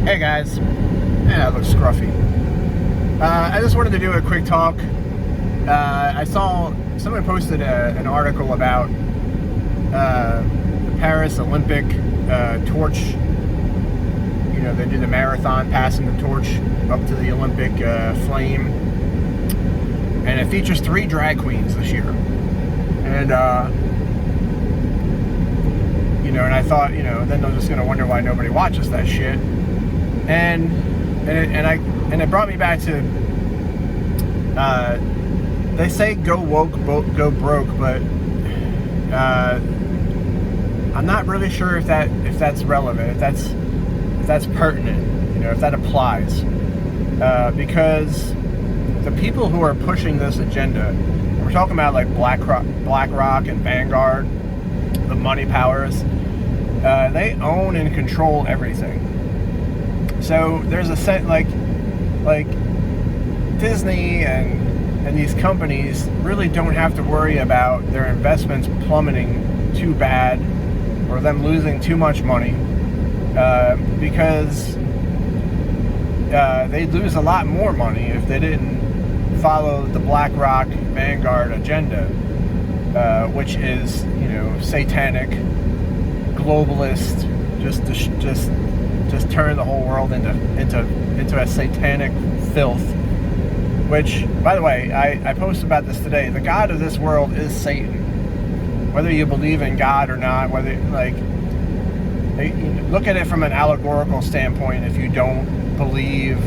Hey guys, that looks scruffy. I just wanted to do a quick talk. I saw someone posted an article about the Paris Olympic torch. You know, they did a marathon passing the torch up to the Olympic flame, and it features 3 drag queens this year. And and I thought, then they're just gonna wonder why nobody watches that shit. And it brought me back to they say go woke, go broke, but I'm not really sure if that's relevant, if that's pertinent, if that applies, because the people who are pushing this agenda, we're talking about like BlackRock and Vanguard, the money powers, they own and control everything. So there's a set like Disney and these companies really don't have to worry about their investments plummeting too bad or them losing too much money, because they'd lose a lot more money if they didn't follow the BlackRock Vanguard agenda, which is satanic, globalist, just turn the whole world into a satanic filth. Which, by the way, I posted about this today. The god of this world is Satan. Whether you believe in God or not, look at it from an allegorical standpoint. If you don't believe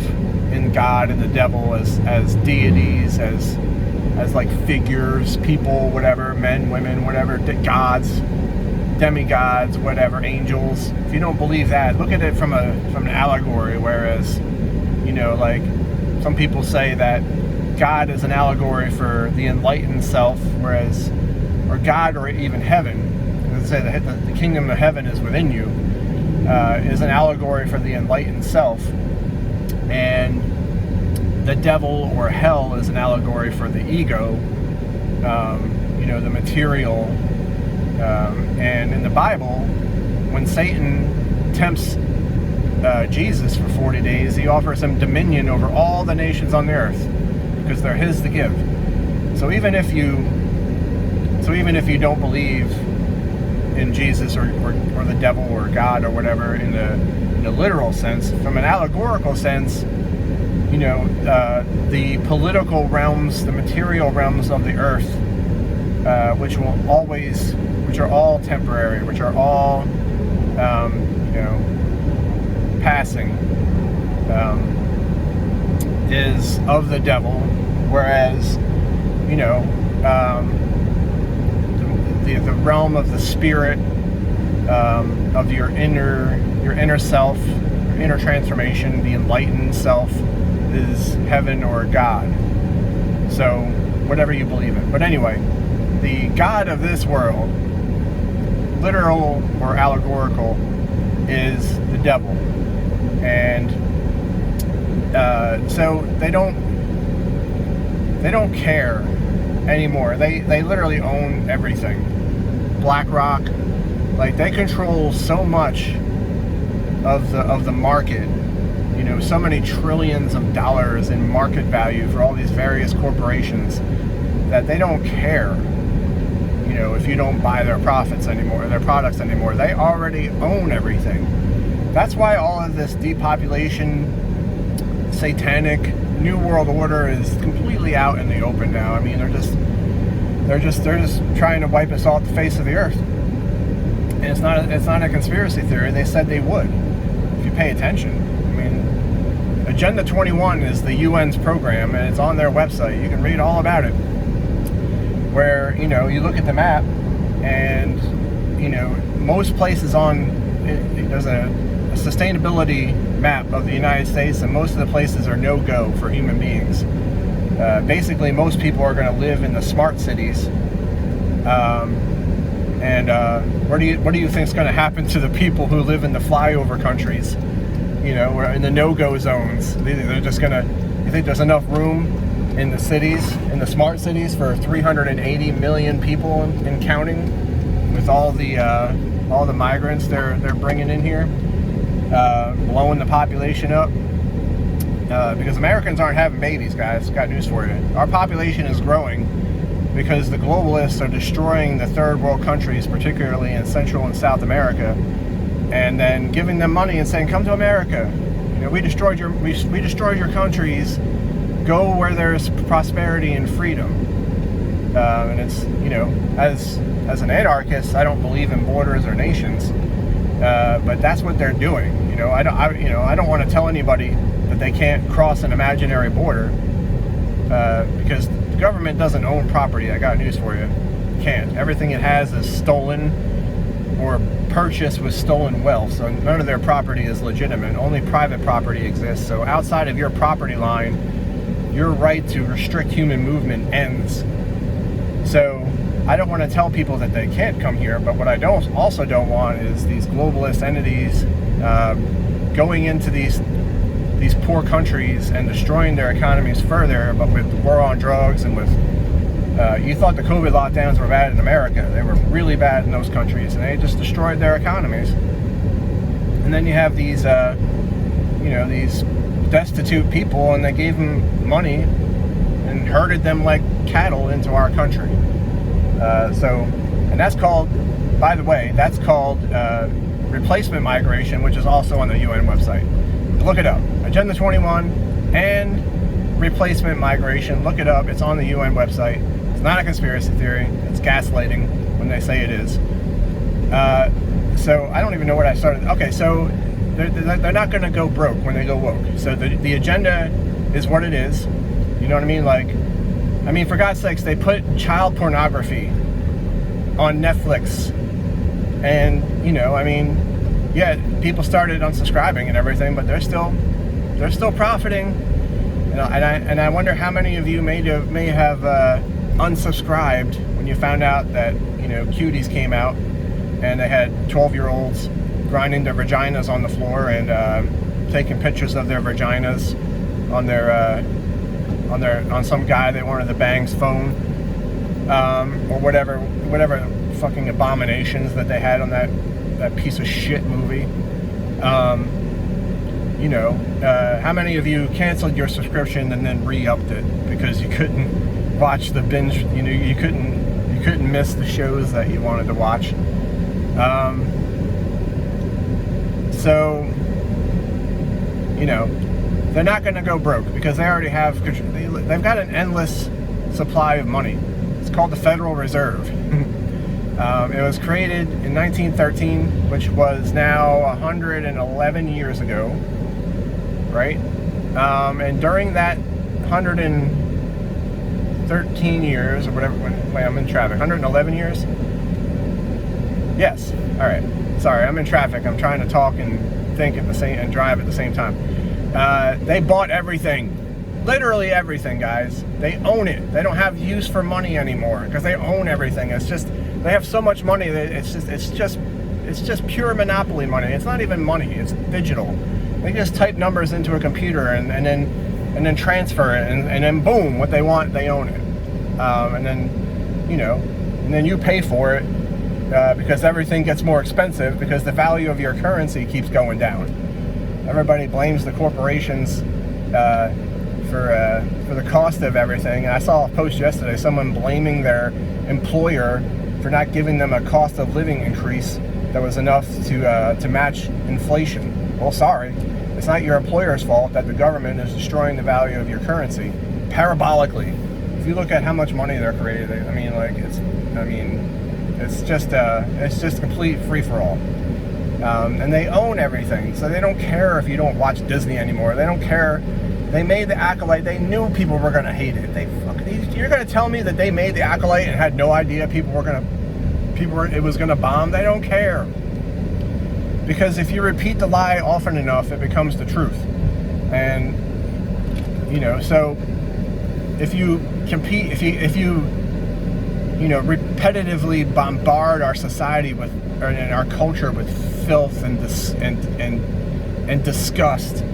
in God and the devil as deities, as like figures, people, whatever, men, women, whatever, gods, demigods, whatever, angels. If you don't believe that, look at it from an allegory. Whereas, some people say that God is an allegory for the enlightened self, or God, or even heaven. They say that the kingdom of heaven is within you, is an allegory for the enlightened self, and the devil or hell is an allegory for the ego, the material. And in the Bible, when Satan tempts Jesus for 40 days, he offers him dominion over all the nations on the earth, because they're his to give. So even if you don't believe in Jesus or the devil or God or whatever in the literal sense, from an allegorical sense, the political realms, the material realms of the earth, which are all temporary, which are all passing, is of the devil, whereas the realm of the spirit, of your inner self, your inner transformation, the enlightened self, is heaven or God. So whatever you believe in. But anyway, the god of this world, literal or allegorical, is the devil. And so they don't care anymore. They literally own everything. BlackRock, they control so much of the market. So many trillions of dollars in market value for all these various corporations, that they don't care. If you don't buy their products anymore, they already own everything. That's why all of this depopulation, satanic new world order is completely out in the open now. I mean, they're just trying to wipe us off the face of the earth. And it's not a conspiracy theory. They said they would, if you pay attention. I mean, Agenda 21 is the UN's program, and it's on their website. You can read all about it. Where you look at the map, and most places there's a sustainability map of the United States, and most of the places are no-go for human beings. Basically, most people are going to live in the smart cities. What do you think is going to happen to the people who live in the flyover countries? Or in the no-go zones? They're just going to. You think there's enough room in the cities, in the smart cities, for 380 million people and counting, with all the migrants they're bringing in here? blowing the population up. Because Americans aren't having babies, guys. Got news for you. Our population is growing because the globalists are destroying the third world countries, particularly in Central and South America, and then giving them money and saying, "Come to America. You know, we destroyed your countries. Go where there's prosperity and freedom." And it's, you know, as an anarchist, I don't believe in borders or nations, but that's what they're doing. You know, I don't want to tell anybody that they can't cross an imaginary border, because the government doesn't own property. I got news for you. It can't. Everything it has is stolen or purchased with stolen wealth, so none of their property is legitimate. Only private property exists. So outside of your property line, your right to restrict human movement ends. So I don't want to tell people that they can't come here, but what I also don't want is these globalist entities going into these poor countries and destroying their economies further, but with the war on drugs and with you thought the COVID lockdowns were bad in America. They were really bad in those countries, and they just destroyed their economies. And then you have these these destitute people, and they gave them money and herded them like cattle into our country. And that's called, by the way, that's called replacement migration, which is also on the UN website. Look it up. Agenda 21 and replacement migration. Look it up. It's on the UN website. It's not a conspiracy theory. It's gaslighting when they say it is. So I don't even know where I started. Okay, so they're not going to go broke when they go woke. So the agenda is what it is. You know what I mean? Like, I mean, for God's sakes, they put child pornography on Netflix. And, you know, I mean, yeah, people started unsubscribing and everything, but they're still profiting. You know, and I wonder how many of you may have unsubscribed when you found out that, you know, Cuties came out and they had 12-year-olds grinding their vaginas on the floor and taking pictures of their vaginas on some guy they wanted to bang's phone, or whatever fucking abominations that they had on that piece of shit movie. You know, how many of you canceled your subscription and then re-upped it because you couldn't watch the binge? You know, you couldn't miss the shows that you wanted to watch. So, you know, they're not going to go broke because they already have. They've got an endless supply of money. It's called the Federal Reserve. It was created in 1913, which was now 111 years ago, right? And during that 113 years, or whatever, wait, I'm in traffic, 111 years? Yes, all right. Sorry, I'm in traffic. I'm trying to talk and think and drive at the same time. They bought everything. Literally everything, guys. They own it. They don't have use for money anymore because they own everything. It's just, they have so much money that it's just pure monopoly money. It's not even money. It's digital. They just type numbers into a computer and then transfer it, and then boom, what they want, they own it. And then, you know, and then you pay for it because everything gets more expensive because the value of your currency keeps going down. Everybody blames the corporations for the cost of everything. And I saw a post yesterday, someone blaming their employer for not giving them a cost of living increase that was enough to match inflation. Well, sorry, it's not your employer's fault that the government is destroying the value of your currency parabolically. If you look at how much money they're creating, it's just complete free-for-all. And they own everything, so they don't care if you don't watch Disney anymore. They don't care. They made the Acolyte. They knew people were going to hate it. You're going to tell me that they made the Acolyte and had no idea it was going to bomb? They don't care. Because if you repeat the lie often enough, it becomes the truth. And, you know, so if you compete, if you repetitively bombard our society and our culture with filth and disgust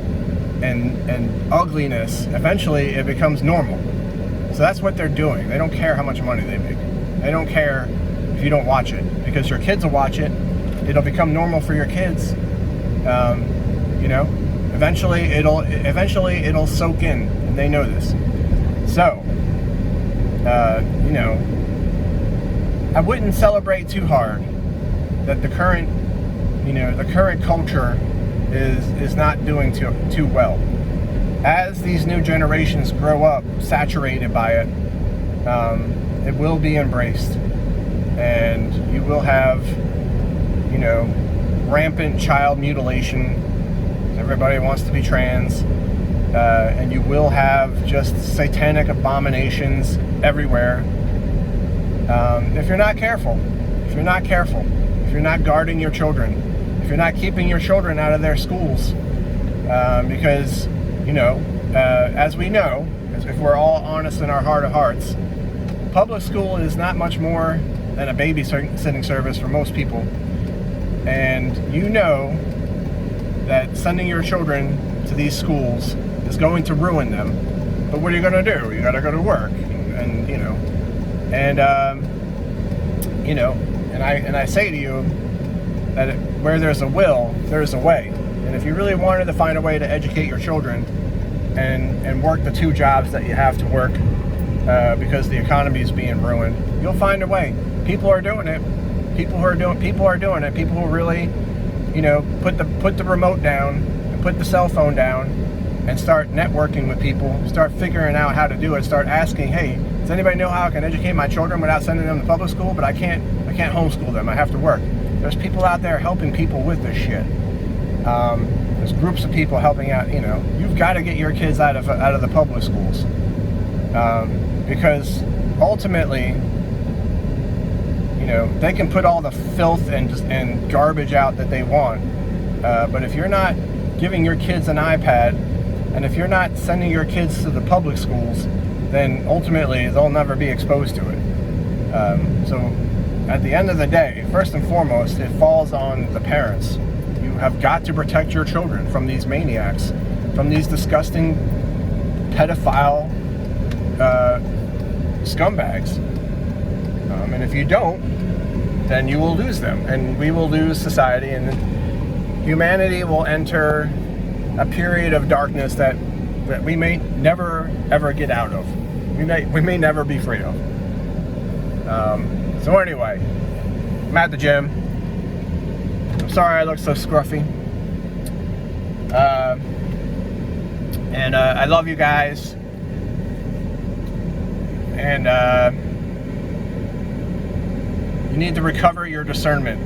and ugliness, eventually it becomes normal. So that's what they're doing. They don't care how much money they make. They don't care if you don't watch it, because your kids will watch it. It'll become normal for your kids. You know, eventually it'll soak in, and they know this. So, you know, I wouldn't celebrate too hard that the current culture is not doing too well. As these new generations grow up saturated by it, it will be embraced, and you will have, you know, rampant child mutilation. Everybody wants to be trans, and you will have just satanic abominations everywhere. If you're not careful, if you're not guarding your children, if you're not keeping your children out of their schools, because, you know, as we know, if we're all honest in our heart of hearts, public school is not much more than a babysitting service for most people. And you know that sending your children to these schools is going to ruin them. But what are you going to do? You got to go to work, and you know, and you know, and I say to you that where there's a will, there's a way. And if you really wanted to find a way to educate your children and work the two jobs that you have to work, because the economy is being ruined, you'll find a way. People are doing it. People are doing it. People who really, you know, put the remote down and put the cell phone down and start networking with people, start figuring out how to do it, start asking, hey, does anybody know how I can educate my children without sending them to public school? But I can't homeschool them. I have to work. There's people out there helping people with this shit. There's groups of people helping out. You know, you've got to get your kids out of the public schools, because ultimately, you know, they can put all the filth and garbage out that they want, but if you're not giving your kids an iPad, and if you're not sending your kids to the public schools, then ultimately they'll never be exposed to it. So at the end of the day, first and foremost, it falls on the parents. You have got to protect your children from these maniacs, from these disgusting pedophile scumbags. And if you don't, then you will lose them, and we will lose society, and humanity will enter a period of darkness that we may never ever get out of. We may never be free of. So anyway, I'm at the gym. I'm sorry I look so scruffy. And I love you guys. And you need to recover your discernment.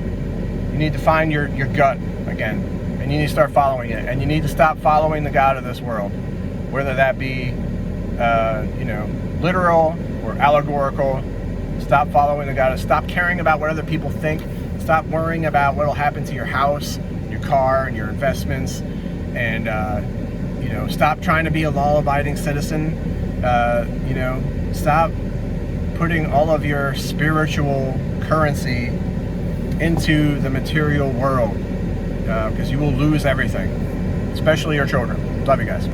You need to find your gut again. And you need to start following it. And you need to stop following the God of this world. Whether that be, you know, literal or allegorical. Stop following the God. Stop caring about what other people think. Stop worrying about what will happen to your house, your car, and your investments. And, you know, stop trying to be a law-abiding citizen. You know, stop putting all of your spiritual currency into the material world, because you will lose everything, especially your children. Love you guys.